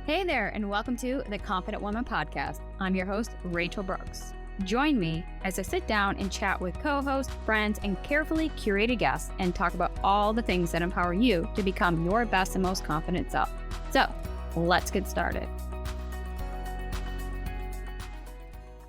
Hey there, and welcome to the Confident Woman Podcast. I'm your host, Rachel Brooks. Join me as I sit down and chat with co-hosts, friends, and carefully curated guests and talk about all the things that empower you to become your best and most confident self. So, let's get started.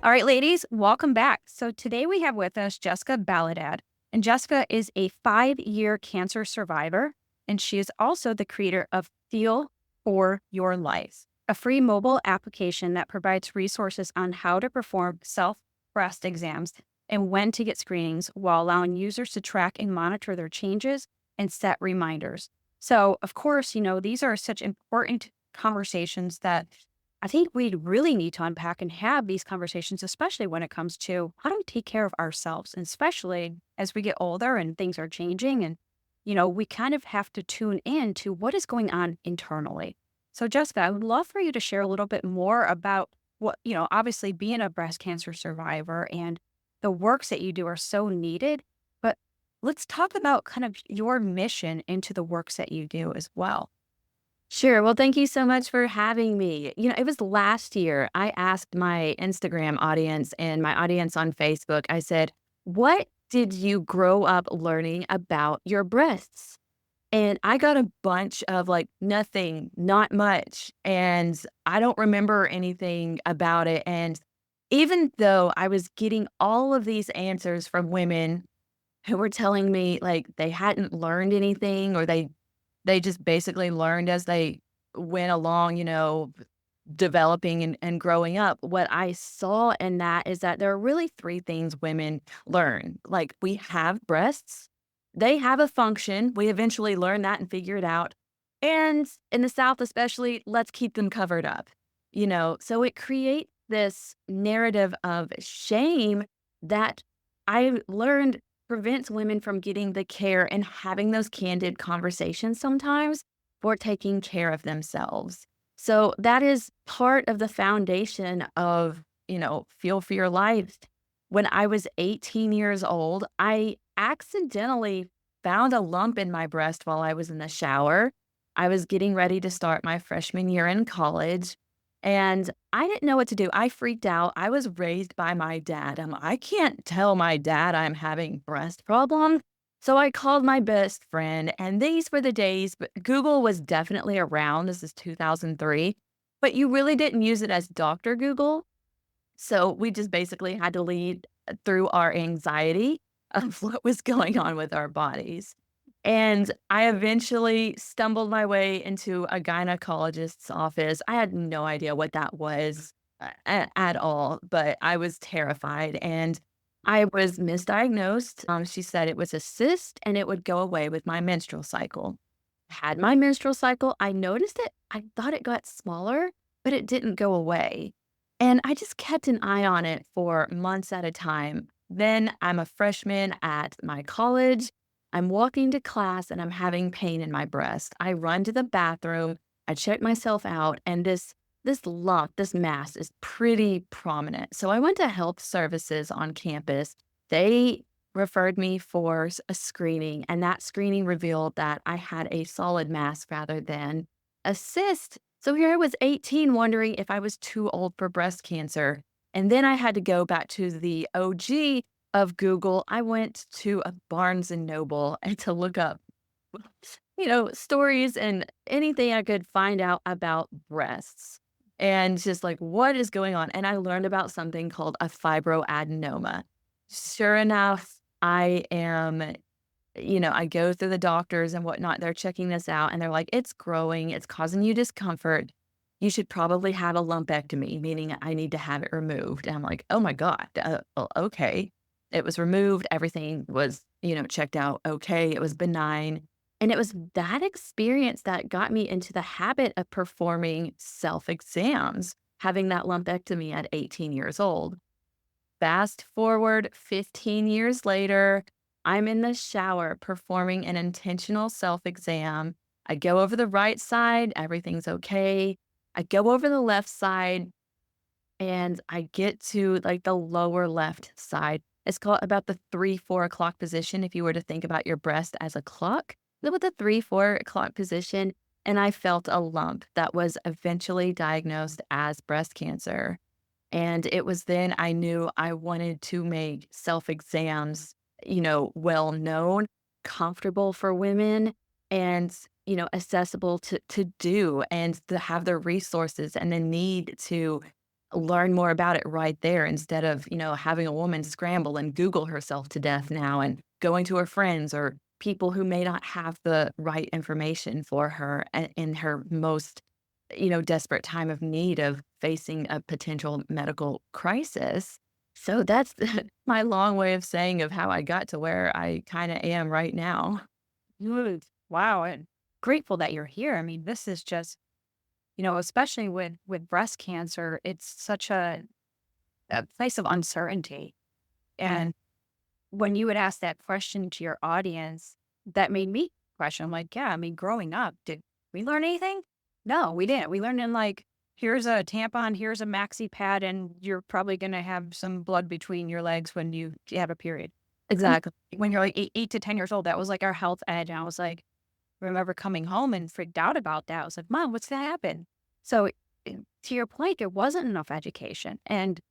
All right, ladies, welcome back. So today we have with us Jessica Baladad, and Jessica is a 5-year cancer survivor, and she is also the creator of Feel for Your Life, a free mobile application that provides resources on how to perform self-breast exams and when to get screenings while allowing users to track and monitor their changes and set reminders. So, of course, these are such important conversations that I think we really need to unpack and have these conversations, especially when it comes to how do we take care of ourselves, and especially as we get older and things are changing and we kind of have to tune in to what is going on internally. So, Jessica, I would love for you to share a little bit more about what, obviously being a breast cancer survivor and the works that you do are so needed. But let's talk about kind of your mission into the works that you do as well. Sure. Well, thank you so much for having me. It was last year I asked my Instagram audience and my audience on Facebook, I said, what did you grow up learning about your breasts? And I got a bunch of like, nothing, not much. And I don't remember anything about it. And even though I was getting all of these answers from women who were telling me like they hadn't learned anything or they just basically learned as they went along, developing and growing up. What I saw in that is that there are really 3 things women learn. Like, we have breasts, they have a function, we eventually learn that and figure it out. And in the South especially, let's keep them covered up, So it creates this narrative of shame that I learned prevents women from getting the care and having those candid conversations sometimes for taking care of themselves. So that is part of the foundation of, Feel for Your Life. When I was 18 years old, I accidentally found a lump in my breast while I was in the shower. I was getting ready to start my freshman year in college. And I didn't know what to do. I freaked out. I was raised by my dad. I can't tell my dad I'm having breast problems. So I called my best friend, and these were the days, but Google was definitely around. This is 2003, but you really didn't use it as Dr. Google. So we just basically had to lead through our anxiety of what was going on with our bodies. And I eventually stumbled my way into a gynecologist's office. I had no idea what that was at all, but I was terrified and I was misdiagnosed. She said it was a cyst and it would go away with my menstrual cycle. Had my menstrual cycle, I noticed it. I thought it got smaller, but it didn't go away. And I just kept an eye on it for months at a time. Then I'm a freshman at my college. I'm walking to class and I'm having pain in my breast. I run to the bathroom, I check myself out, and this lump, this mass is pretty prominent. So I went to health services on campus. They referred me for a screening, and that screening revealed that I had a solid mass rather than a cyst. So here I was 18 wondering if I was too old for breast cancer. And then I had to go back to the OG of Google. I went to a Barnes and Noble and to look up, stories and anything I could find out about breasts and just like what is going on. And I learned about something called a fibroadenoma. Sure enough, I go through the doctors and whatnot. They're checking this out and they're like, it's growing, it's causing you discomfort. You should probably have a lumpectomy, meaning I need to have it removed. And I'm like, oh my God, okay. It was removed. Everything was, checked out okay. It was benign. And it was that experience that got me into the habit of performing self exams, having that lumpectomy at 18 years old. Fast forward 15 years later, I'm in the shower performing an intentional self exam. I go over the right side, everything's okay. I go over the left side and I get to like the lower left side. It's called about the 3, 4 o'clock position. If you were to think about your breast as a clock, with the 3, 4 o'clock position, and I felt a lump that was eventually diagnosed as breast cancer. And it was then I knew I wanted to make self exams, well known, comfortable for women, and, accessible to do and to have the resources and the need to learn more about it right there instead of, having a woman scramble and Google herself to death now and going to her friends or people who may not have the right information for her in her most, desperate time of need of facing a potential medical crisis. So that's my long way of saying of how I got to where I kind of am right now. Good. Wow. And grateful that you're here. I mean, this is just, especially with breast cancer, it's such a place of uncertainty. And when you would ask that question to your audience, that made me question. I'm like, yeah, I mean, growing up, did we learn anything? No, we didn't. We learned in like, here's a tampon, here's a maxi pad, and you're probably going to have some blood between your legs when you have a period. And Exactly. when you're like 8 to 10 years old, that was like our health ed. And I was like, remember coming home and freaked out about that. I was like, Mom, what's going to happen? So, to your point, there wasn't enough education. And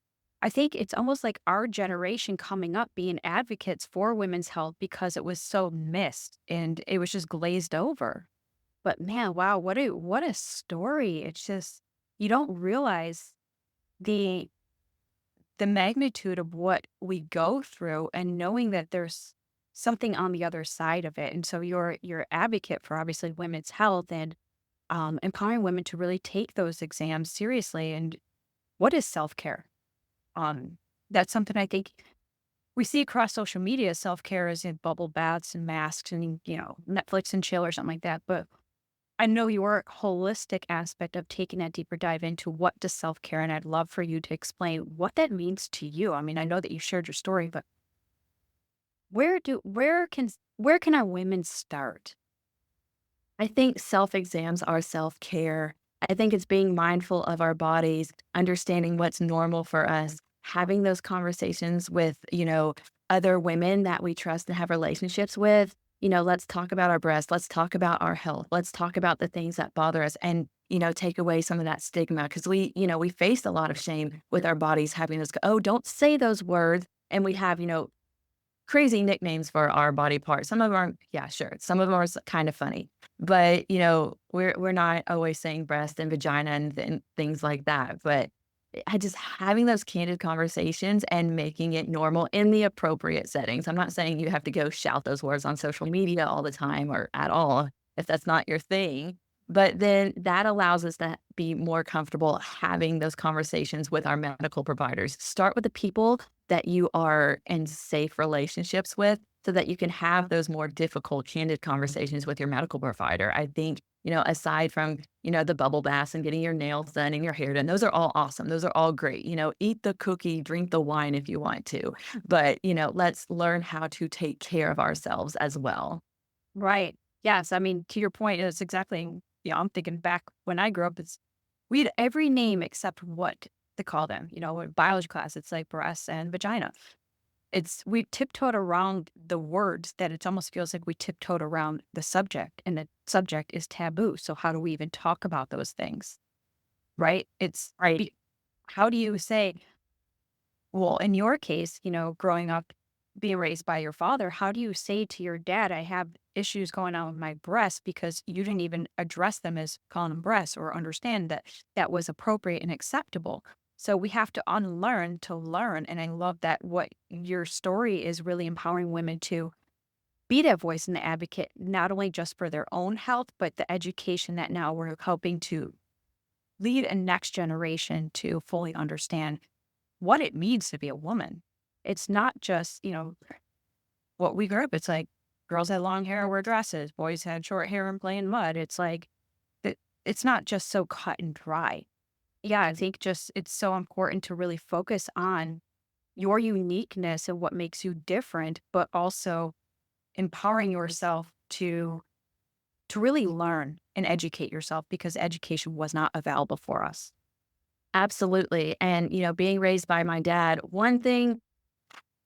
I think it's almost like our generation coming up being advocates for women's health because it was so missed and it was just glazed over. But man, wow, what a story. It's just you don't realize the the magnitude of what we go through and knowing that there's something on the other side of it. And so you're advocate for obviously women's health and empowering women to really take those exams seriously. And what is self-care? Um, that's something I think we see across social media. Self-care is in bubble baths and masks and, Netflix and chill or something like that. But I know your holistic aspect of taking that deeper dive into what does self-care, and I'd love for you to explain what that means to you. I mean, I know that you shared your story, but where can our women start? I think self exams are self care. I think it's being mindful of our bodies, understanding what's normal for us, having those conversations with, other women that we trust and have relationships with. Let's talk about our breasts. Let's talk about our health. Let's talk about the things that bother us and, take away some of that stigma because we face a lot of shame with our bodies having this, oh, don't say those words. And we have, crazy nicknames for our body parts. Some of them are, yeah, sure. Some of them are kind of funny, but we're not always saying breast and vagina and things like that. But I just having those candid conversations and making it normal in the appropriate settings. I'm not saying you have to go shout those words on social media all the time or at all if that's not your thing. But then that allows us to be more comfortable having those conversations with our medical providers. Start with the people that you are in safe relationships with so that you can have those more difficult, candid conversations with your medical provider. I think, aside from, the bubble baths and getting your nails done and your hair done, those are all awesome. Those are all great. Eat the cookie, drink the wine if you want to. But, let's learn how to take care of ourselves as well. Right. Yes. I mean, to your point, it's exactly, I'm thinking back when I grew up, we had every name except what to call them. In biology class, it's like breast and vagina. We tiptoed around the words that it almost feels like we tiptoed around the subject, and the subject is taboo. So how do we even talk about those things? Right. Right. How do you say, well, in your case, growing up, being raised by your father, how do you say to your dad, I have issues going on with my breasts because you didn't even address them as calling them breasts or understand that that was appropriate and acceptable? So we have to unlearn to learn. And I love that what your story is really empowering women to be that voice and the advocate, not only just for their own health, but the education that now we're helping to lead a next generation to fully understand what it means to be a woman. It's not just, what we grew up. It's like girls had long hair, wear dresses, boys had short hair and play in mud. It's like it's not just so cut and dry. Yeah, I think just it's so important to really focus on your uniqueness and what makes you different, but also empowering yourself to really learn and educate yourself because education was not available for us. Absolutely. And, being raised by my dad, one thing,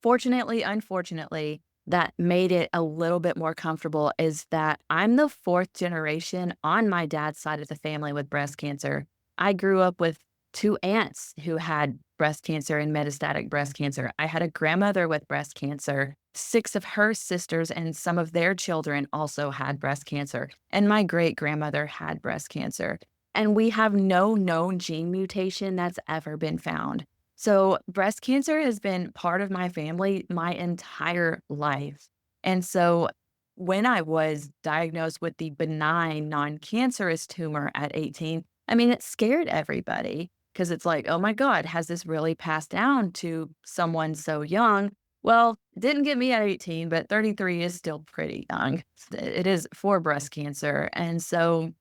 fortunately, unfortunately, that made it a little bit more comfortable is that I'm the 4th generation on my dad's side of the family with breast cancer. I grew up with 2 aunts who had breast cancer and metastatic breast cancer. I had a grandmother with breast cancer. 6 of her sisters and some of their children also had breast cancer, and my great-grandmother had breast cancer. And we have no known gene mutation that's ever been found. So, breast cancer has been part of my family my entire life. And so, when I was diagnosed with the benign non-cancerous tumor at 18, I mean, it scared everybody because it's like, "Oh my god, has this really passed down to someone so young?" Well, it didn't get me at 18, but 33 is still pretty young. It is for breast cancer, and so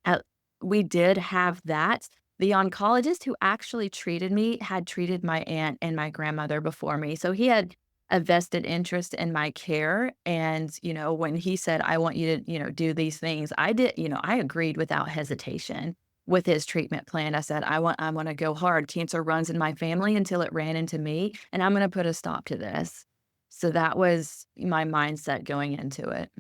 uh, we did have that. The oncologist who actually treated me had treated my aunt and my grandmother before me, so he had a vested interest in my care, and, when he said, "I want you to, do these things," I agreed without hesitation with his treatment plan. I said, I wanna go hard. Cancer runs in my family until it ran into me, and I'm gonna put a stop to this." So that was my mindset going into it.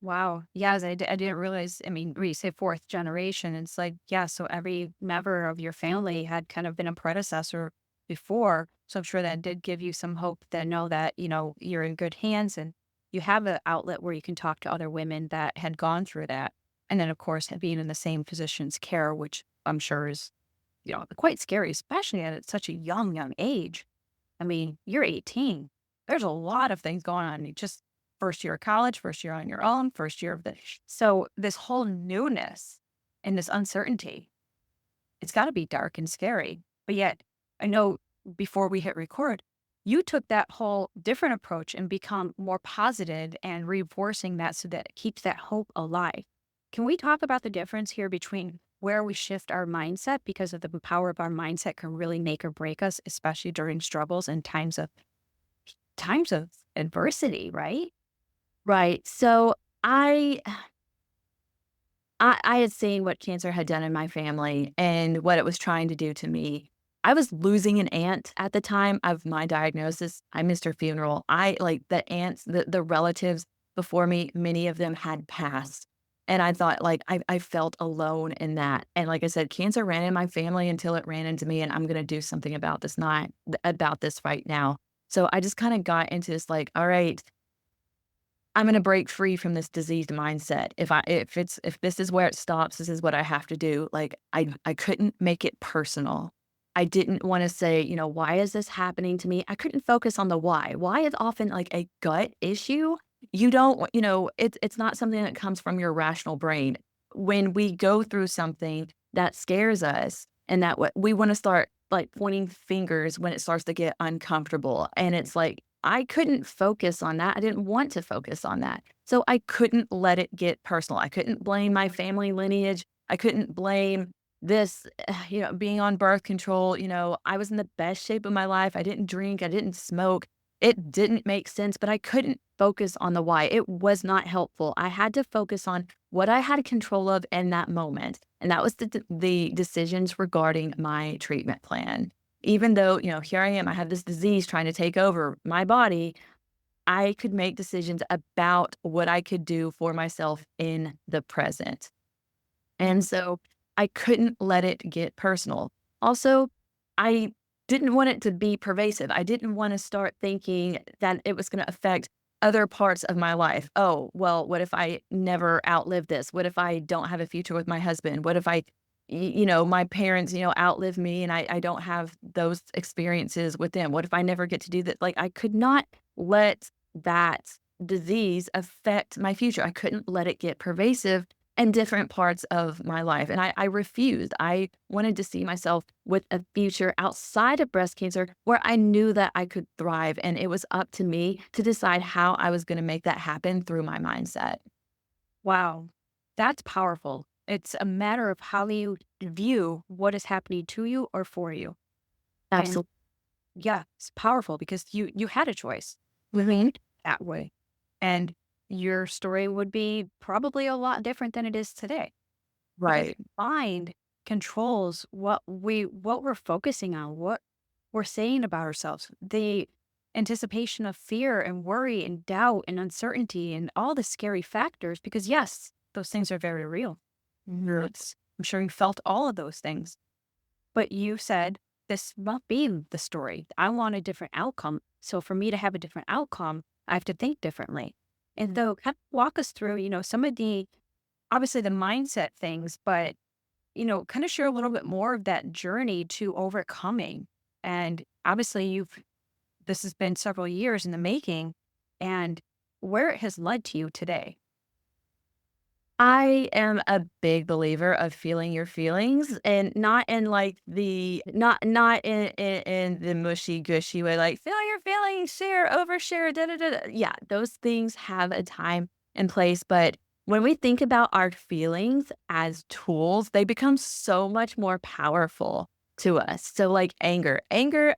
Wow. Yes, I didn't realize. I mean, when you say fourth generation, it's like, yeah, so every member of your family had kind of been a predecessor before. So I'm sure that did give you some hope that know that, you're in good hands and you have an outlet where you can talk to other women that had gone through that. And then, of course, being in the same physician's care, which I'm sure is, quite scary, especially at such a young age. I mean, you're 18. There's a lot of things going on. You just first year of college, first year on your own, first year of the so this whole newness and this uncertainty, it's got to be dark and scary. But yet, I know before we hit record, you took that whole different approach and become more positive and reinforcing that so that it keeps that hope alive. Can we talk about the difference here between where we shift our mindset because of the power of our mindset can really make or break us, especially during struggles and times of adversity, right? Right. So I I had seen what cancer had done in my family and what it was trying to do to me. I was losing an aunt at the time of my diagnosis. I missed her funeral. I like the aunts, the relatives before me, many of them had passed. And I thought like I felt alone in that. And like I said, cancer ran in my family until it ran into me. And I'm gonna do something about this not about this right now. So I just kind of got into this like, all right, I'm gonna break free from this diseased mindset. If this is where it stops, this is what I have to do. Like, I couldn't make it personal. I didn't wanna say, "Why is this happening to me?" I couldn't focus on the why. Why is often, like, a gut issue. You don't wa it's not something that comes from your rational brain. When we go through something that scares us and that what we wanna start, like, pointing fingers when it starts to get uncomfortable, and it's like, I couldn't focus on that. I didn't want to focus on that. So I couldn't let it get personal. I couldn't blame my family lineage. I couldn't blame this, being on birth control. I was in the best shape of my life. I didn't drink. I didn't smoke. It didn't make sense, but I couldn't focus on the why. It was not helpful. I had to focus on what I had control of in that moment. And that was the decisions regarding my treatment plan. Even though, here I am, I have this disease trying to take over my body, I could make decisions about what I could do for myself in the present. And so I couldn't let it get personal. Also, I didn't want it to be pervasive. I didn't want to start thinking that it was going to affect other parts of my life. Oh, well, what if I never outlive this? What if I don't have a future with my husband? What if my parents, outlive me and I don't have those experiences with them? What if I never get to do that? Like, I could not let that disease affect my future. I couldn't let it get pervasive in different parts of my life. And I refused. I wanted to see myself with a future outside of breast cancer where I knew that I could thrive. And it was up to me to decide how I was going to make that happen through my mindset. Wow. That's powerful. It's a matter of how you view what is happening to you or for you. And Absolutely. yeah, it's powerful because you had a choice Mhm. that way. And your story would be probably a lot different than it is today because Right. mind controls what we're focusing on, what we're saying about ourselves. anticipation of fear and worry and doubt and uncertainty and all the scary factors because, yes, those things are very real. I'm sure you felt all of those things. But you said, this must be the story. I want a different outcome. So for me to have a different outcome, I have to think differently. And though, kind of walk us through, some of the, obviously the mindset things, but, kind of share a little bit more of that journey to overcoming. And obviously this has been several years in the making and where it has led to you today. I am a big believer of feeling your feelings and not in like the not in the mushy gushy way, like feel your feelings, share, overshare, da da da. Yeah, those things have a time and place. But when we think about our feelings as tools, they become so much more powerful to us. So like anger,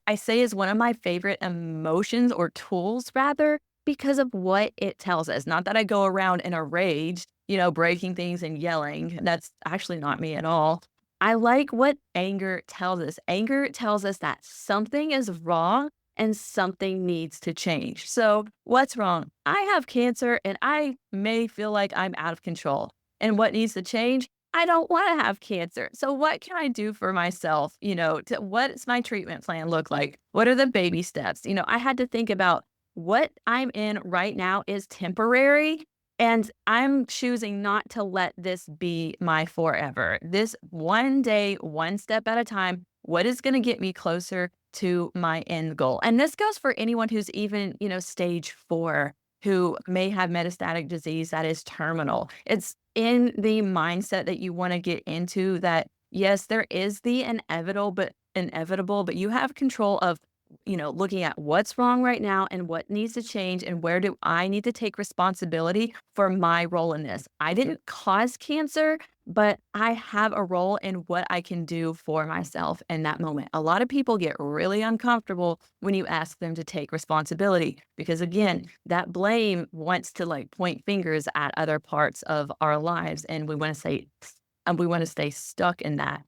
I say is one of my favorite emotions or tools rather because of what it tells us. Not that I go around in a rage, breaking things and yelling. That's actually not me at all. I like what anger tells us. Anger tells us that something is wrong and something needs to change. So, what's wrong? I have cancer and I may feel like I'm out of control. And what needs to change? I don't want to have cancer. So, what can I do for myself? What's my treatment plan look like? What are the baby steps? I had to think about what I'm in right now is temporary and I'm choosing not to let this be my forever. This one day, one step at a time, what is going to get me closer to my end goal? And this goes for anyone who's even, stage 4, who may have metastatic disease that is terminal. It's in the mindset that you want to get into that, yes, there is the inevitable, but you have control of looking at what's wrong right now and what needs to change and where do I need to take responsibility for my role in this. I didn't cause cancer, but I have a role in what I can do for myself in that moment. A lot of people get really uncomfortable when you ask them to take responsibility because again, that blame wants to like point fingers at other parts of our lives and we want to stay stuck in that.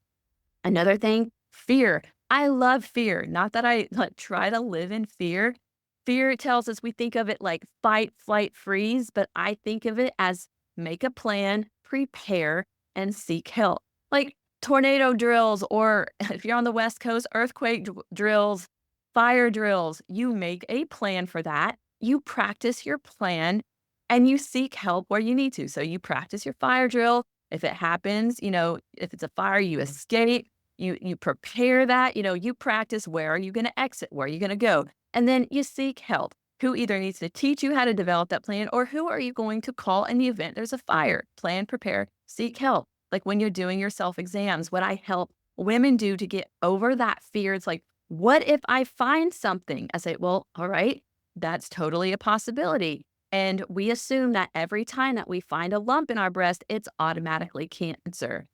Another thing, fear. I love fear. Not that I like try to live in fear. Fear tells us we think of it like fight, flight, freeze, but I think of it as make a plan, prepare, and seek help. Like tornado drills, or if you're on the West Coast, earthquake drills, fire drills. You make a plan for that. You practice your plan and you seek help where you need to. So you practice your fire drill. If it happens, if it's a fire, you escape you prepare that, you practice where are you going to exit, where are you going to go? And then you seek help. Who either needs to teach you how to develop that plan or who are you going to call in the event there's a fire? Plan, prepare, seek help. Like when you're doing your self exams, what I help women do to get over that fear, it's like, what if I find something? I say, well, all right, that's totally a possibility. And we assume that every time that we find a lump in our breast, it's automatically cancer.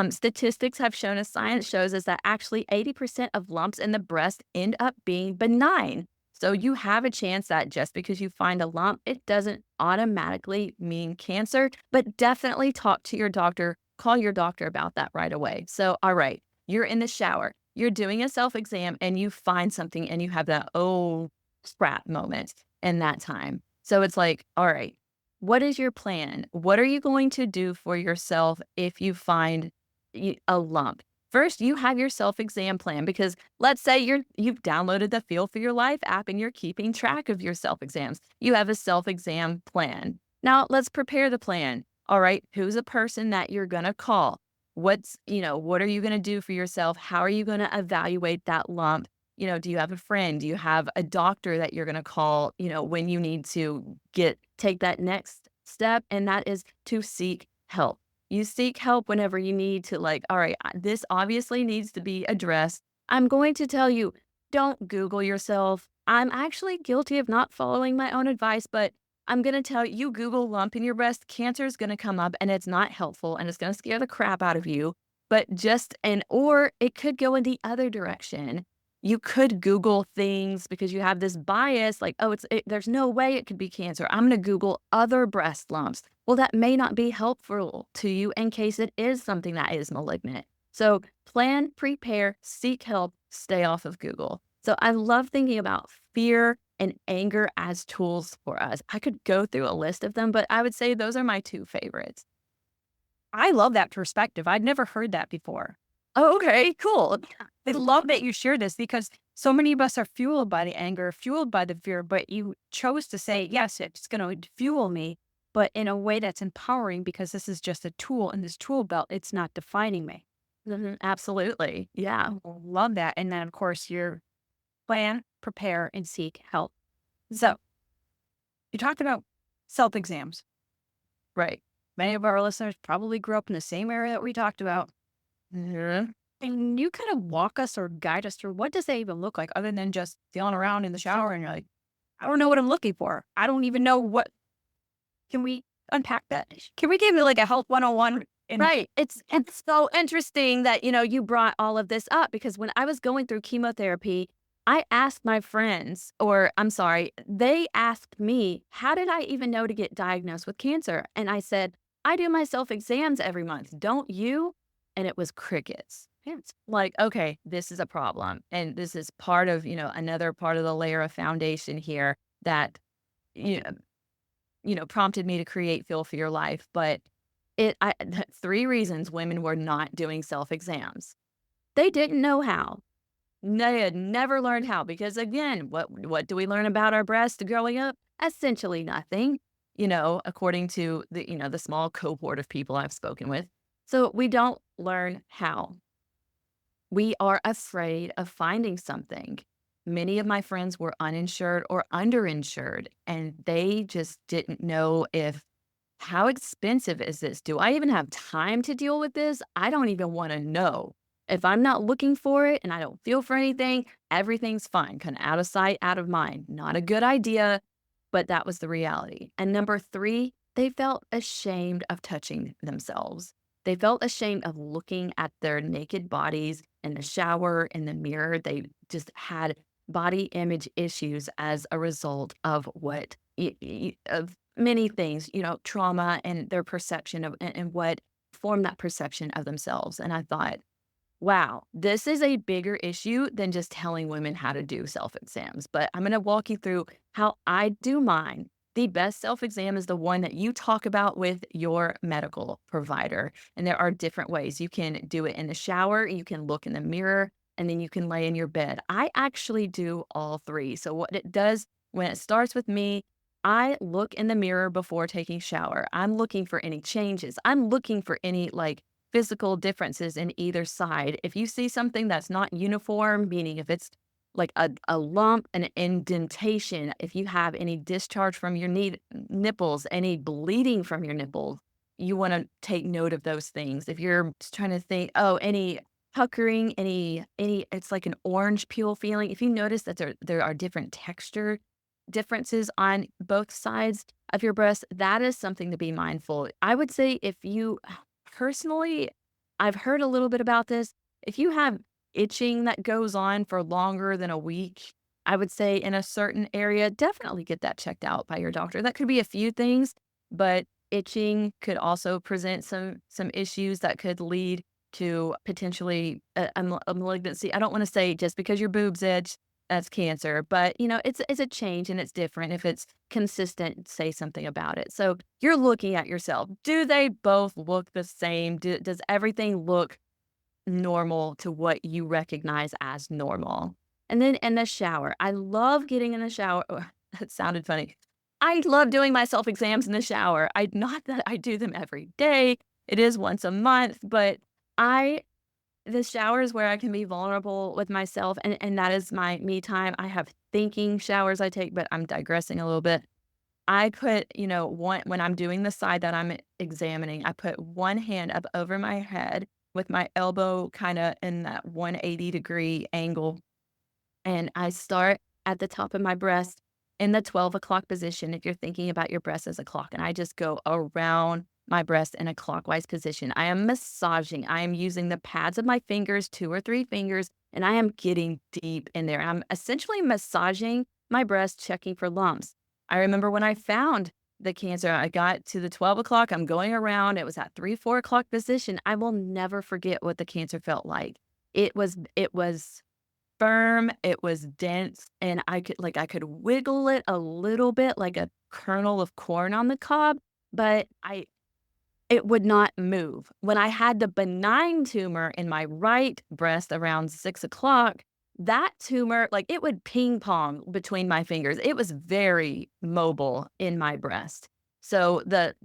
Statistics have shown us, science shows us that actually 80% of lumps in the breast end up being benign. So you have a chance that just because you find a lump, it doesn't automatically mean cancer, but definitely talk to your doctor, call your doctor about that right away. So, all right, you're in the shower, you're doing a self exam, and you find something and you have that, oh, scrap moment in that time. So it's like, all right, what is your plan? What are you going to do for yourself if you find a lump? First, you have your self-exam plan because let's say you've downloaded the Feel for Your Life app and you're keeping track of your self-exams. You have a self-exam plan. Now, let's prepare the plan. All right, who's a person that you're going to call? What are you going to do for yourself? How are you going to evaluate that lump? Do you have a friend? Do you have a doctor that you're going to call, when you need to take that next step? And that is to seek help. You seek help whenever you need to, like, all right, this obviously needs to be addressed. I'm going to tell you, don't Google yourself. I'm actually guilty of not following my own advice, but I'm going to tell you, Google lump in your breast, cancer is going to come up and it's not helpful and it's going to scare the crap out of you. But or it could go in the other direction. You could Google things because you have this bias, like, oh, there's no way it could be cancer. I'm going to Google other breast lumps. Well, that may not be helpful to you in case it is something that is malignant. So plan, prepare, seek help, stay off of Google. So I love thinking about fear and anger as tools for us. I could go through a list of them, but I would say those are my two favorites. I love that perspective. I'd never heard that before. Oh, okay, cool. I love that you share this because so many of us are fueled by the anger, fueled by the fear, but you chose to say, yes, it's going to fuel me, but in a way that's empowering because this is just a tool in this tool belt. It's not defining me. Mhm, absolutely. Yeah, Love that. And then, of course, your plan, prepare, and seek help. mhm, So you talked about self exams. right. Many of our listeners probably grew up in the same area that we talked about. Mhm. Can you kind of walk us or guide us through what does that even look like other than just feeling around in the shower and you're like, I don't know what I'm looking for. I don't even know what. Can we unpack that? Can we give it like a health 101? And Right. It's so interesting that, you brought all of this up because when I was going through chemotherapy, I asked my friends, or I'm sorry, they asked me, how did I even know to get diagnosed with cancer? And I said, I do my self exams every month. Don't you? And it was crickets. It's like, okay, this is a problem. And this is part of, another part of the layer of foundation here that, you know, prompted me to create Feel for Your Life. But 3 reasons women were not doing self-exams. They didn't know how. They had never learned how because again, what do we learn about our breasts growing up? Essentially nothing, according to the small cohort of people I've spoken with. So we don't learn how. We are afraid of finding something. Many of my friends were uninsured or underinsured, and they just didn't know if how expensive is this? Do I even have time to deal with this? I don't even want to know. If I'm not looking for it and I don't feel for anything, everything's fine. Kind of out of sight, out of mind. Not a good idea, but that was the reality. And number three, they felt ashamed of touching themselves. They felt ashamed of looking at their naked bodies in the shower, in the mirror. They just had body image issues as a result of of many things, trauma and their perception of and what formed that perception of themselves. And I thought, wow, this is a bigger issue than just telling women how to do self exams. But I'm going to walk you through how I do mine. The best self exam is the one that you talk about with your medical provider. And there are different ways. You can do it in the shower, you can look in the mirror, and then you can lay in your bed. I actually do all three. So, what it does when it starts with me, I look in the mirror before taking shower. I'm looking for any changes. I'm looking for any physical differences in either side. If you see something that's not uniform, meaning if it's like a lump, an indentation, if you have any discharge from your nipples, any bleeding from your nipples, you want to take note of those things. If you're just trying to think, oh, any puckering, any it's like an orange peel feeling. If you notice that there are different texture differences on both sides of your breast, that is something to be mindful. I would say if you personally, I've heard a little bit about this. If you have itching that goes on for longer than a week, I would say in a certain area, definitely get that checked out by your doctor. That could be a few things, but itching could also present some issues that could lead to potentially a malignancy. I don't want to say just because your boobs itch, that's cancer, but it's a change and it's different. If it's consistent, say something about it. So you're looking at yourself. Do they both look the same? Does everything look normal to what you recognize as normal? And then in the shower, I love getting in the shower. That sounded funny. I love doing my self exams in the shower. I not that I do them every day. It is once a month, but I the shower is where I can be vulnerable with myself, and that is my me time. I have thinking showers I take, but I'm digressing a little bit. I put, one when I'm doing the side that I'm examining, I put one hand up over my head with my elbow kinda in that 180-degree angle, and I start at the top of my breast in the 12 o'clock position if you're thinking about your breast as a clock, and I just go around my breast in a clockwise position. I am massaging. I am using the pads of my fingers, 2 or 3 fingers, and I am getting deep in there. I'm essentially massaging my breast, checking for lumps. I remember when I found the cancer, I got to the 12 o'clock, I'm going around. It was at 3, 4 o'clock position. I will never forget what the cancer felt like. It was firm, it was dense, and I could wiggle it a little bit like a kernel of corn on the cob, but I it would not move. When I had the benign tumor in my right breast around 6 o'clock, that tumor, like, it would ping pong between my fingers. It was very mobile in my breast. So the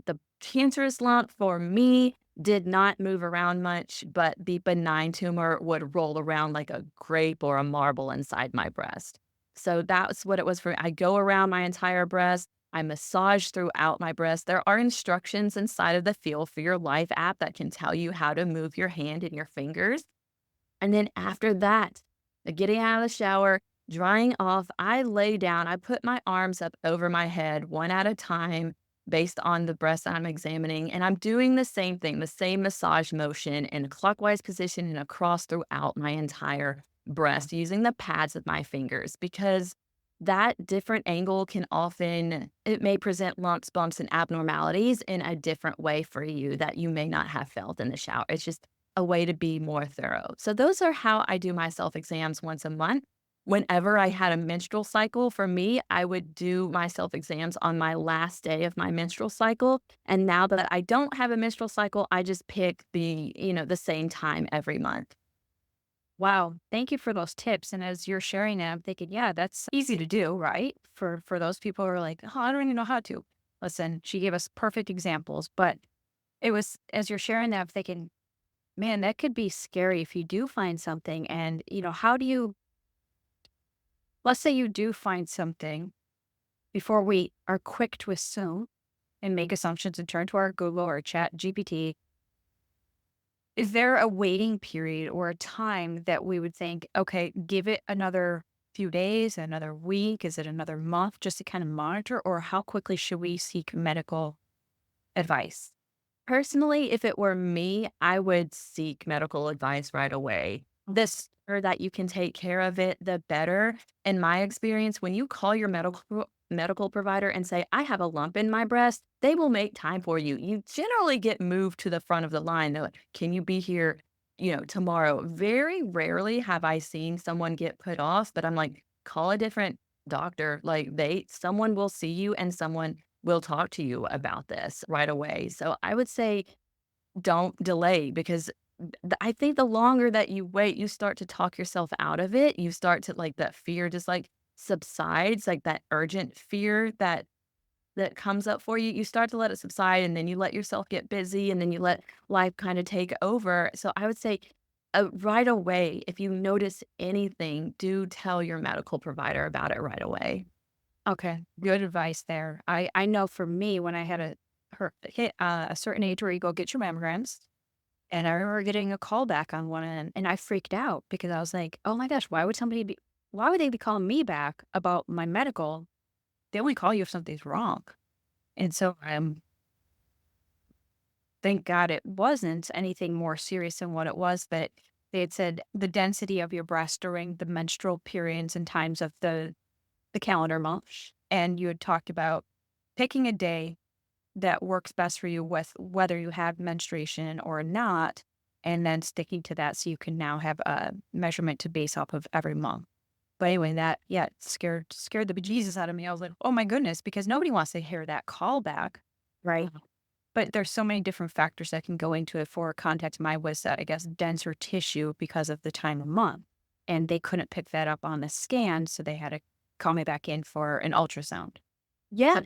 cancerous lump for me did not move around much, but the benign tumor would roll around like a grape or a marble inside my breast. So that's what it was for. I go around my entire breast. I massage throughout my breast. There are instructions inside of the Feel for Your Life app that can tell you how to move your hand and your fingers. And then after that, getting out of the shower, drying off, I lay down. I put my arms up over my head one at a time based on the breast I'm examining. And I'm doing the same thing, the same massage motion in a clockwise position and across throughout my entire breast using the pads of my fingers because that different angle can often it may present lumps, bumps, and abnormalities in a different way for you that you may not have felt in the shower. It's just a way to be more thorough. So those are how I do my self exams once a month. Whenever I had a menstrual cycle, for me, I would do my self exams on my last day of my menstrual cycle. And now that I don't have a menstrual cycle, I just pick the same time every month. Wow, thank you for those tips. And as you're sharing that, I'm thinking, yeah, that's easy to do, right? For those people who are like, oh, I don't even know how to. Listen, she gave us perfect examples, but it was as you're sharing that, I'm thinking, man, that could be scary if you do find something. And how do you? Let's say you do find something before we are quick to assume and make assumptions and turn to our Google or Chat GPT. Is there a waiting period or a time that we would think, okay, give it another few days, another week? Is it another month just to kind of monitor? Or how quickly should we seek medical advice? Personally, if it were me, I would seek medical advice right away. The sooner that you can take care of it, the better. In my experience, when you call your medical provider and say, I have a lump in my breast, they will make time for you. You generally get moved to the front of the line. They're like, can you be here, tomorrow? Very rarely have I seen someone get put off, but I'm like, call a different doctor. Like someone will see you and someone will talk to you about this right away. So I would say don't delay because I think the longer that you wait, you start to talk yourself out of it. You start to like that fear just like subsides, like that urgent fear that comes up for you. You start to let it subside and then you let yourself get busy and then you let life kind of take over. So I would say right away, if you notice anything, do tell your medical provider about it right away. Okay, good advice there. I know for me, when I had hit a certain age where you go get your mammograms, and I remember getting a call back on one end, and I freaked out because I was like, "Oh my gosh, why would they be calling me back about my medical? They only call you if something's wrong." And so, thank God it wasn't anything more serious than what it was, but they had said the density of your breast during the menstrual periods and times of the calendar month, and you had talked about picking a day that works best for you with whether you have menstruation or not, and then sticking to that so you can now have a measurement to base off of every month. But anyway, that yeah, scared the bejesus out of me. I was like, oh my goodness, because nobody wants to hear that call back, right? But there's so many different factors that can go into it. For context, mine was I guess denser tissue because of the time of month, and they couldn't pick that up on the scan, so they had to call me back in for an ultrasound. Yeah,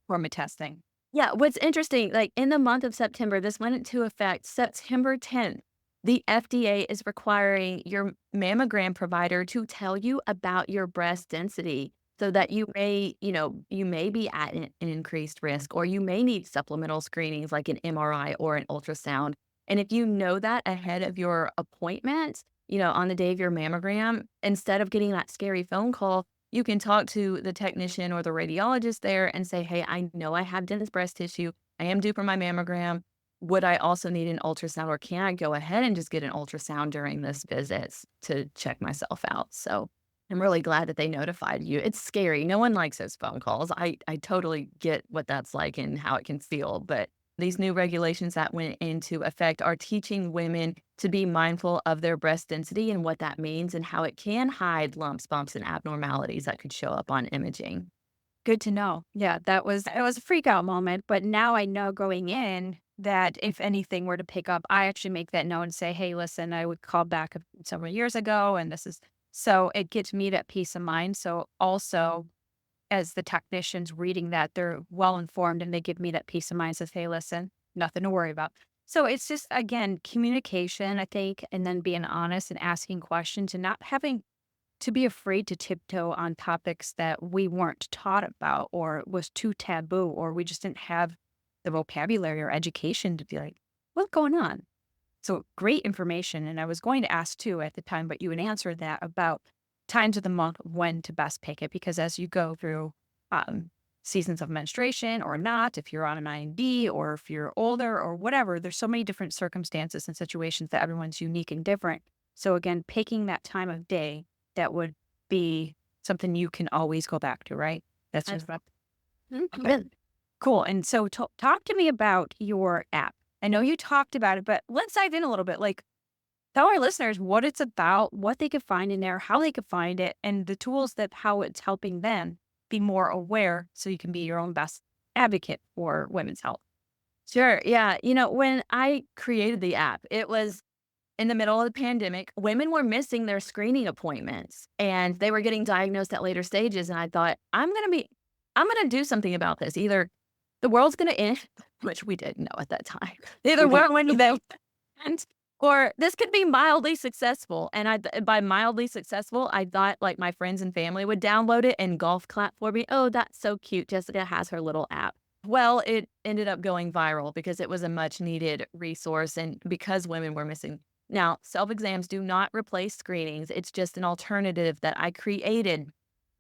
For my testing. Yeah, what's interesting, like in the month of September, this went into effect September 10th. The FDA is requiring your mammogram provider to tell you about your breast density so that you may be at an increased risk or you may need supplemental screenings like an MRI or an ultrasound. And if you know that ahead of your appointment, on the day of your mammogram, instead of getting that scary phone call, you can talk to the technician or the radiologist there and say, "Hey, I know I have dense breast tissue. I am due for my mammogram. Would I also need an ultrasound, or can I go ahead and just get an ultrasound during this visit to check myself out?" So I'm really glad that they notified you. It's scary. No one likes those phone calls. I totally get what that's like and how it can feel, but These new regulations that went into effect are teaching women to be mindful of their breast density and what that means and how it can hide lumps, bumps, and abnormalities that could show up on imaging. Good to know. Yeah, it was a freak out moment, but now I know going in that if anything were to pick up, I actually make that note and say, "Hey, listen, I would call back several years ago, and this is," so it gives me that peace of mind. So also, as the technicians reading that, they're well informed and they give me that peace of mind. Says, "Hey, listen, nothing to worry about." So it's just again communication, I think, and then being honest and asking questions and not having to be afraid to tiptoe on topics that we weren't taught about or was too taboo or we just didn't have the vocabulary or education to be like, what's going on? So great information. And I was going to ask too at the time, but you had answered that about times of the month when to best pick it. Because as you go through um, seasons of menstruation or not, if you're on an IND or if you're older or whatever, there's so many different circumstances and situations that everyone's unique and different. So again, picking that time of day that would be something you can always go back to, right? That's I just okay. Mhm. Cool. And so talk to me about your app. I know you talked about it, but let's dive in a little bit. Like, tell our listeners what it's about, what they could find in there, how they could find it, and the tools that how it's helping them be more aware so you can be your own best advocate for women's health. Sure. Yeah. When I created the app, it was in the middle of the pandemic. Women were missing their screening appointments and they were getting diagnosed at later stages. And I thought, I'm going to do something about this. Either the world's going to end, which we didn't know at that time. Either Mhm. we're going to end, or this could be mildly successful. And by mildly successful, I thought like my friends and family would download it and golf clap for me. Oh, that's so cute. Jessica has her little app. Well, it ended up going viral because it was a much needed resource and because women were missing. Now, self exams do not replace screenings. It's just an alternative that I created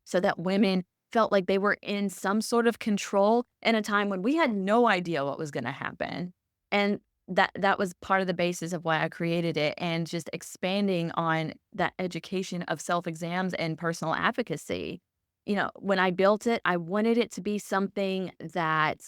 so that women felt like they were in some sort of control in a time when we had no idea what was going to happen. And that was part of the basis of why I created it and just expanding on that education of self exams and personal advocacy. When I built it, I wanted it to be something that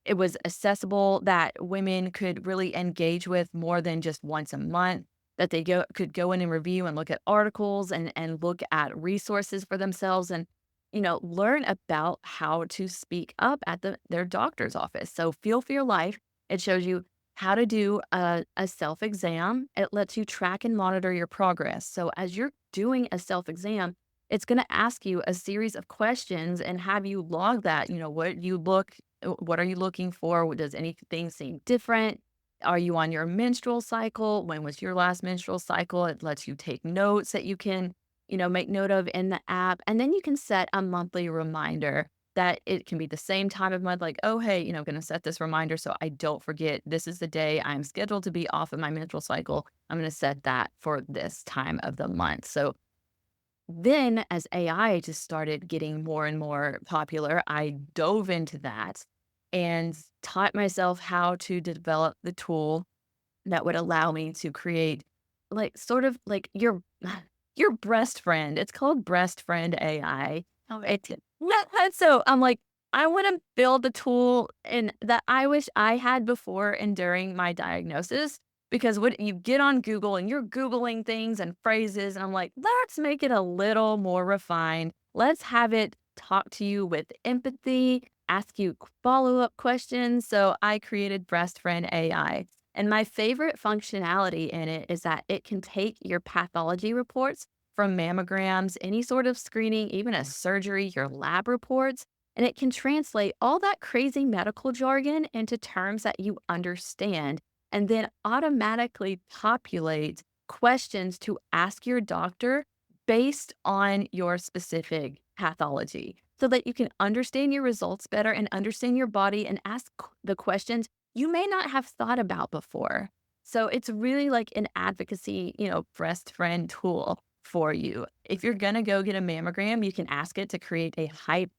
it was accessible, that women could really engage with more than just once a month, that they could go in and review and look at articles and look at resources for themselves and, learn about how to speak up at their doctor's office. So Feel for Your Life, it shows you how to do a self exam. It lets you track and monitor your progress. So as you're doing a self exam, it's going to ask you a series of questions and have you log that, what are you looking for? Does anything seem different? Are you on your menstrual cycle? When was your last menstrual cycle? It lets you take notes that you can, make note of in the app. And then you can set a monthly reminder that it can be the same time of month, like, oh, hey, I'm going to set this reminder so I don't forget. This is the day I'm scheduled to be off of my menstrual cycle. I'm going to set that for this time of the month. So then, as AI just started getting more and more popular, I dove into that and taught myself how to develop the tool that would allow me to create like sort of like your breast friend. It's called Breast Friend AI. Oh, It's and so I'm like, I want to build a tool and that I wish I had before and during my diagnosis. Because what you get on Google and you're Googling things and phrases, and I'm like, let's make it a little more refined. Let's have it talk to you with empathy, ask you follow-up questions. So I created Breast Friend AI. And my favorite functionality in it is that it can take your pathology reports from mammograms, any sort of screening, even a surgery, your lab reports, and it can translate all that crazy medical jargon into terms that you understand and then automatically populate questions to ask your doctor based on your specific pathology so that you can understand your results better and understand your body and ask the questions you may not have thought about before. So it's really like an advocacy, breast friend tool for you. If you're going to go get a mammogram, you can ask it to create a hype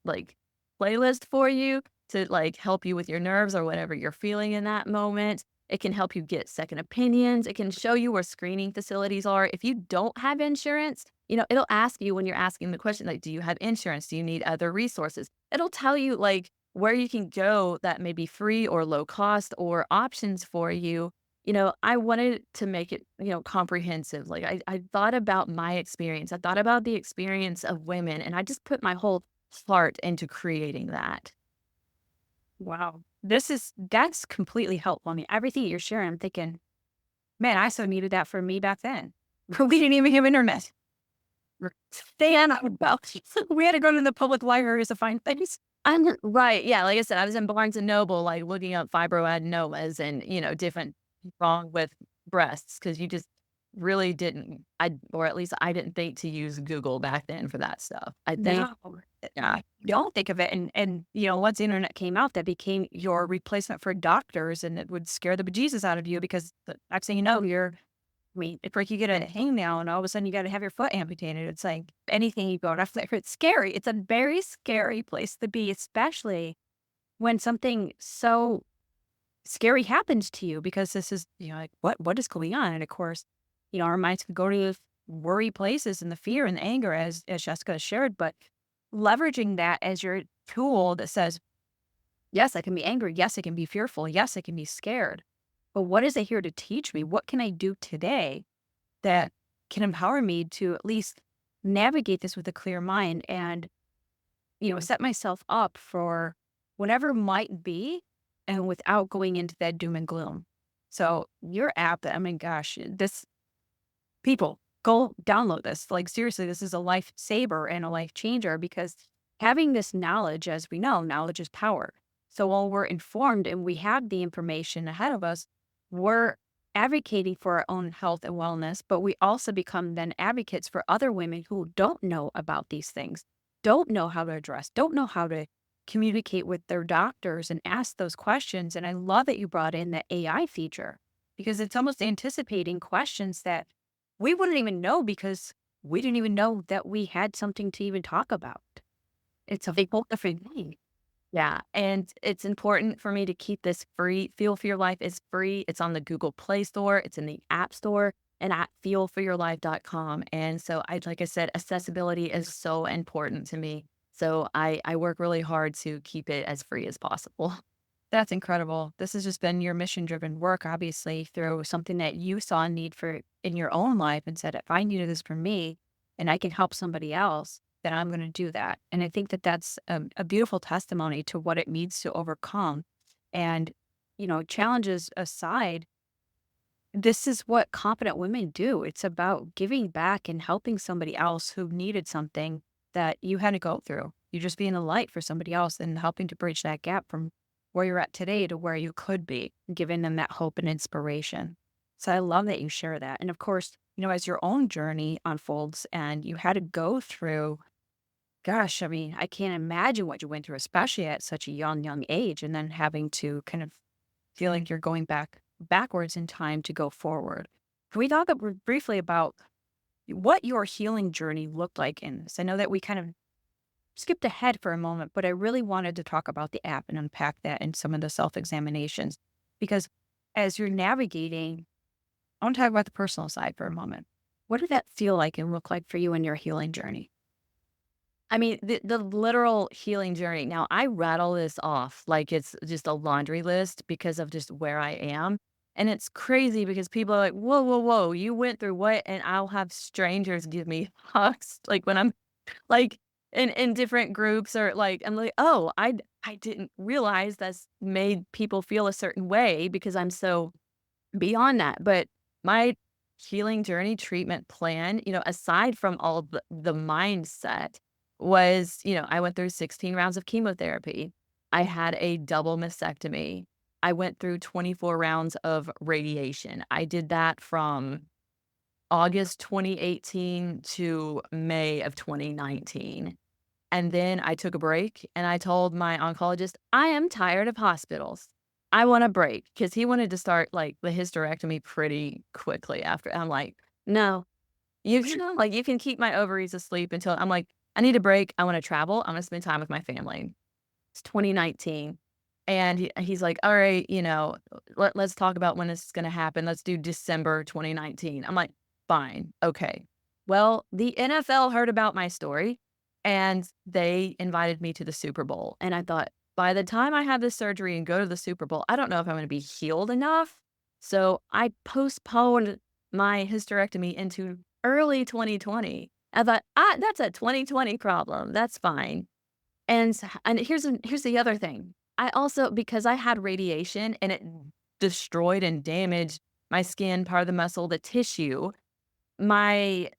like playlist for you to like help you with your nerves or whatever you're feeling in that moment. It can help you get second opinions. It can show you where screening facilities are. If you don't have insurance, it'll ask you when you're asking the question, like, do you have insurance? Do you need other resources? It'll tell you like where you can go that may be free or low cost or options for you, I wanted to make it, comprehensive. Like I thought about my experience. I thought about the experience of women and I just put my whole heart into creating that. Wow. That's completely helpful. I mean, everything you're sharing, I'm thinking, man, I so needed that for me back then. We didn't even have internet. Stay on about. We had to go to the public libraries to find things. I'm right. Yeah. Like I said, I was in Barnes and Noble, like looking up fibroadenomas and, different wrong with breasts because you just really didn't, or at least I didn't think to use Google back then for that stuff. I think, No, yeah. don't think of it. And once the internet came out, that became your replacement for doctors, and it would scare the bejesus out of you because the next thing you know, I mean, it's like you get a hangnail and all of a sudden you got to have your foot amputated. It's like anything you go after, it's scary. It's a very scary place to be, especially when something so scary happens to you because this is, like what is going on? And of course, our minds can go to the worry places and the fear and the anger as Jessica has shared, but leveraging that as your tool that says, yes, I can be angry. Yes, I can be fearful. Yes, I can be scared. But what is it here to teach me? What can I do today that can empower me to at least navigate this with a clear mind and, set myself up for whatever might be and without going into that doom and gloom. So your app, I mean, gosh, this people go download this. Like seriously, this is a lifesaver and a life changer because having this knowledge, as we know, knowledge is power. So while we're informed and we have the information ahead of us, we're advocating for our own health and wellness, but we also become then advocates for other women who don't know about these things, don't know how to address, don't know how to communicate with their doctors and ask those questions. And I love that you brought in the AI feature because it's almost anticipating questions that we wouldn't even know because we didn't even know that we had something to even talk about. It's a whole different thing. Yeah, and it's important for me to keep this free. Feel for Your Life is free. It's on the Google Play Store, it's in the App Store, and at feelforyourlife.com. And so like I said, accessibility is so important to me. So I work really hard to keep it as free as possible. That's incredible. This has just been your mission driven work, obviously, through something that you saw a need for in your own life and said, if I needed this for me and I can help somebody else, then I'm going to do that. And I think that that's a beautiful testimony to what it needs to overcome. And, challenges aside, this is what competent women do. It's about giving back and helping somebody else who needed something that you had to go through. You're just being a light for somebody else and helping to bridge that gap from where you're at today to where you could be, giving them that hope and inspiration. So I love that you share that. And of course, as your own journey unfolds and you had to go through, gosh, I mean, I can't imagine what you went through, especially at such a young age, and then having to kind of feel like you're going backwards in time to go forward. Can we talk briefly about what your healing journey looked like in this? I know that we kind of skipped ahead for a moment, but I really wanted to talk about the app and unpack that and some of the self-examinations. Because as you're navigating, I want to talk about the personal side for a moment. What did that feel like and look like for you in your healing journey? I mean, the literal healing journey. Now, I rattle this off like it's just a laundry list because of just where I am. And it's crazy because people are like, whoa, whoa, whoa, you went through what? And I'll have strangers give me hugs. Like when I'm like in different groups or like, I'm like, oh, I didn't realize that's made people feel a certain way because I'm so beyond that. But my healing journey treatment plan, aside from all the mindset was, I went through 16 rounds of chemotherapy. I had a double mastectomy. I went through 24 rounds of radiation. I did that from August 2018 to May of 2019. And then I took a break and I told my oncologist, I am tired of hospitals. I want a break because he wanted to start like the hysterectomy pretty quickly after. I'm like, no, you can like you can keep my ovaries asleep until I'm like, I need a break. I want to travel. I want to spend time with my family. It's 2019. And he's like, all right, let's talk about when this is going to happen. Let's do December 2019. I'm like, fine. Okay. Well, the NFL heard about my story and they invited me to the Super Bowl. And I thought, by the time I have this surgery and go to the Super Bowl, I don't know if I'm gonna be healed enough. So I postponed my hysterectomy into early 2020. I thought, that's a 2020 problem. That's fine. And here's the other thing. I also, because I had radiation and it destroyed and damaged my skin, part of the muscle, the tissue, my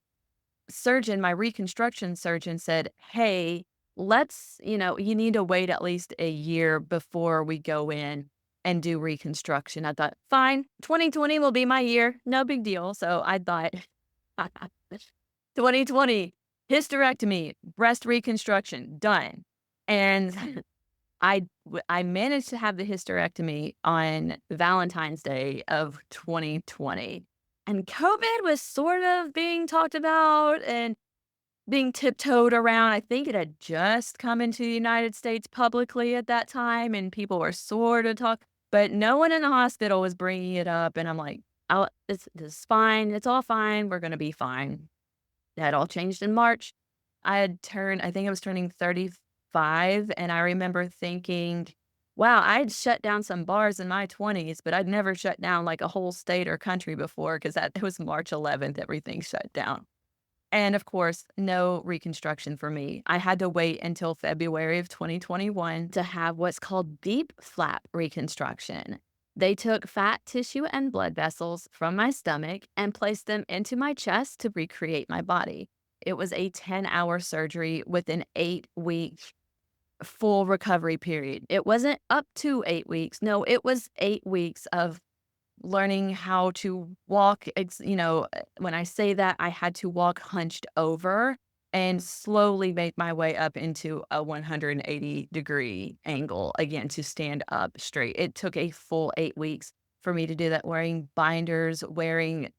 my reconstruction surgeon said, "Hey, you need to wait at least a year before we go in and do reconstruction." I thought, "Fine, 2020 will be my year, no big deal." So I thought, 2020, hysterectomy, breast reconstruction, done. And I managed to have the hysterectomy on Valentine's Day of 2020, and COVID was sort of being talked about and being tiptoed around. I think it had just come into the United States publicly at that time, and people were sort of but no one in the hospital was bringing it up, and I'm like, "Oh, this is fine. It's all fine. We're gonna be fine." That all changed in March. I think I was turning 35, and I remember thinking, "Wow, I'd shut down some bars in my 20s, but I'd never shut down, like, a whole state or country before, because that it was March 11th, everything shut down." And, of course, no reconstruction for me. I had to wait until February of 2021 to have what's called deep flap reconstruction. They took fat tissue and blood vessels from my stomach and placed them into my chest to recreate my body. It was a 10-hour surgery with an 8-week full recovery period. It wasn't up to 8 weeks. No, it was 8 weeks of learning how to walk. When I say that, I had to walk hunched over and slowly make my way up into a 180-degree angle again to stand up straight. It took a full 8 weeks for me to do that, wearing binders, wearing,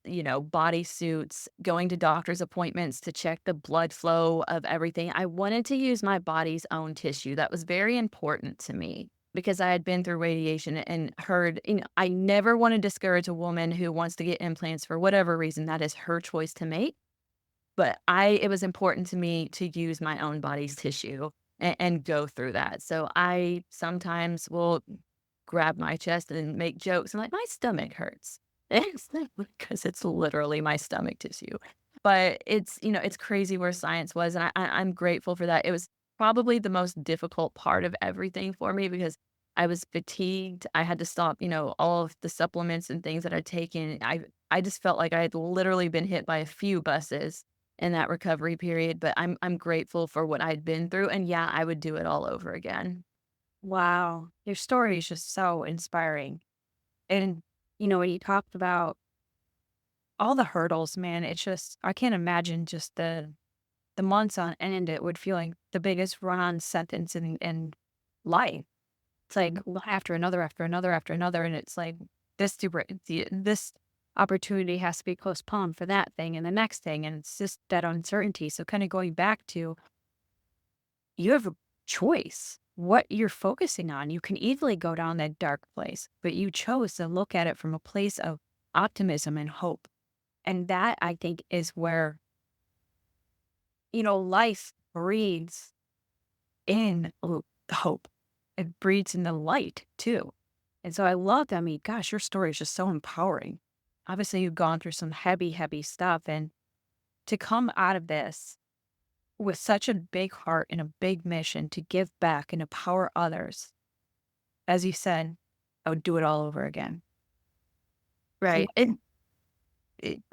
body suits, going to doctor's appointments to check the blood flow of everything. I wanted to use my body's own tissue. That was very important to me because I had been through radiation and heard, I never want to discourage a woman who wants to get implants for whatever reason. That is her choice to make. But it was important to me to use my own body's tissue and go through that. So I sometimes will grab my chest and make jokes. I'm like, my stomach hurts. Because it's literally my stomach tissue. But it's crazy where science was. And I'm grateful for that. It was probably the most difficult part of everything for me because I was fatigued. I had to stop, all of the supplements and things that I'd taken. I just felt like I had literally been hit by a few buses in that recovery period. But I'm grateful for what I'd been through. And yeah, I would do it all over again. Wow. Your story is just so inspiring. And, when you talked about all the hurdles, man, it's just, I can't imagine just the months on end it would feel like the biggest run-on sentence in life. It's like one after another, after another, after another, and it's like this opportunity has to be postponed for that thing and the next thing, and it's just that uncertainty. So kind of going back to, you have a choice what you're focusing on. You can easily go down that dark place, but you chose to look at it from a place of optimism and hope. And that, I think, is where, life breeds in the hope. It breeds in the light too. And so I love that. I mean, gosh, your story is just so empowering. Obviously, you've gone through some heavy, heavy stuff. And to come out of this with such a big heart and a big mission to give back and empower others, as you said, I would do it all over again. So Right.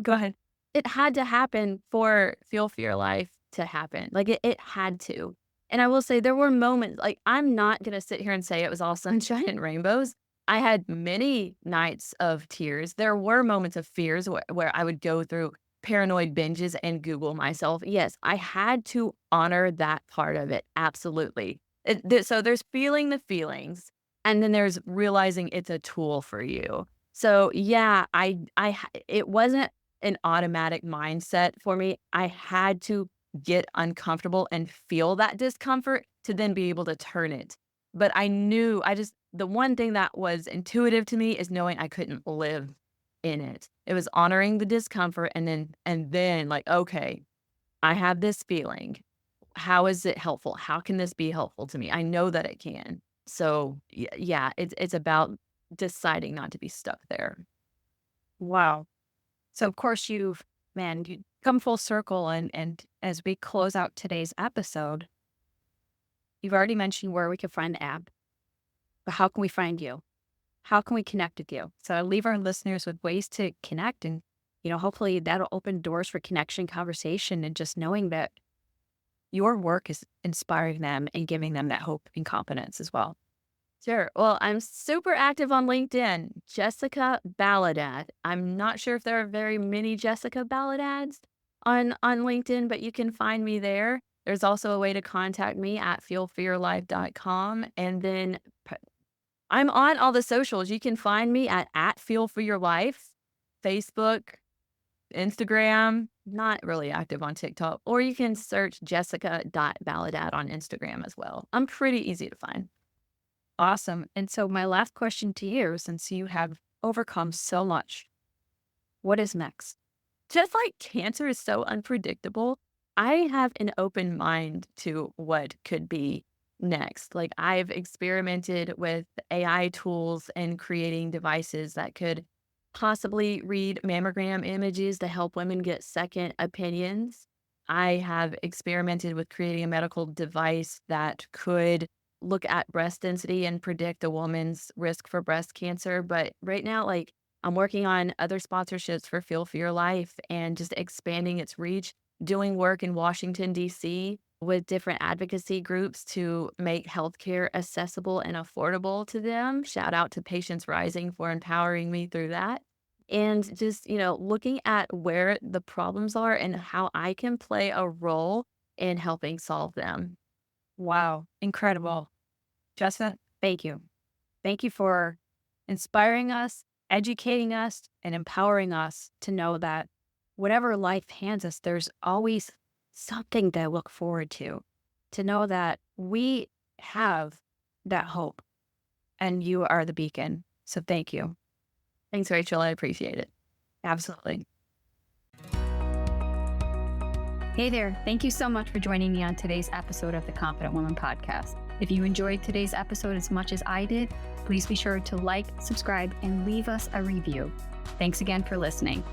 go ahead. It had to happen for Feel for Your Life to happen. Like, it had to. And I will say there were moments, like, I'm not gonna sit here and say it was all sunshine and rainbows. I had many nights of tears. There were moments of fears where I would go through paranoid binges and Google myself. Yes, I had to honor that part of it, absolutely. So there's feeling the feelings, and then there's realizing it's a tool for you. So, yeah, it wasn't an automatic mindset for me. I had to get uncomfortable and feel that discomfort to then be able to turn it. But I knew the one thing that was intuitive to me is knowing I couldn't live in it. It was honoring the discomfort and then like, okay, I have this feeling. How is it helpful? How can this be helpful to me? I know that it can. So yeah, it's about deciding not to be stuck there. Wow. So of course you come full circle and as we close out today's episode, you've already mentioned where we can find the app, but how can we find you? How can we connect with you? So I leave our listeners with ways to connect and, hopefully that'll open doors for connection, conversation, and just knowing that your work is inspiring them and giving them that hope and confidence as well. Sure. Well, I'm super active on LinkedIn, Jessica Baladad. I'm not sure if there are very many Jessica Baladads on LinkedIn, but you can find me there. There's also a way to contact me at feelforyourlife.com. And then I'm on all the socials. You can find me at Feel for Your Life, Facebook, Instagram, not really active on TikTok, or you can search jessica.baladad on Instagram as well. I'm pretty easy to find. Awesome. And so my last question to you, since you have overcome so much, what is next? Just like cancer is so unpredictable, I have an open mind to what could be next. Like I've experimented with AI tools and creating devices that could possibly read mammogram images to help women get second opinions. I have experimented with creating a medical device that could look at breast density and predict a woman's risk for breast cancer. But right now, like I'm working on other sponsorships for Feel for Your Life and just expanding its reach, doing work in Washington, D.C. with different advocacy groups to make healthcare accessible and affordable to them. Shout out to Patients Rising for empowering me through that. And just, looking at where the problems are and how I can play a role in helping solve them. Wow. Incredible. Jessica, thank you. Thank you for inspiring us, educating us, and empowering us to know that whatever life hands us, there's always something to look forward to know that we have that hope and you are the beacon. So thank you. Thanks, Rachel. I appreciate it. Absolutely. Hey there. Thank you so much for joining me on today's episode of the Confident Woman Podcast. If you enjoyed today's episode as much as I did, please be sure to like, subscribe, and leave us a review. Thanks again for listening.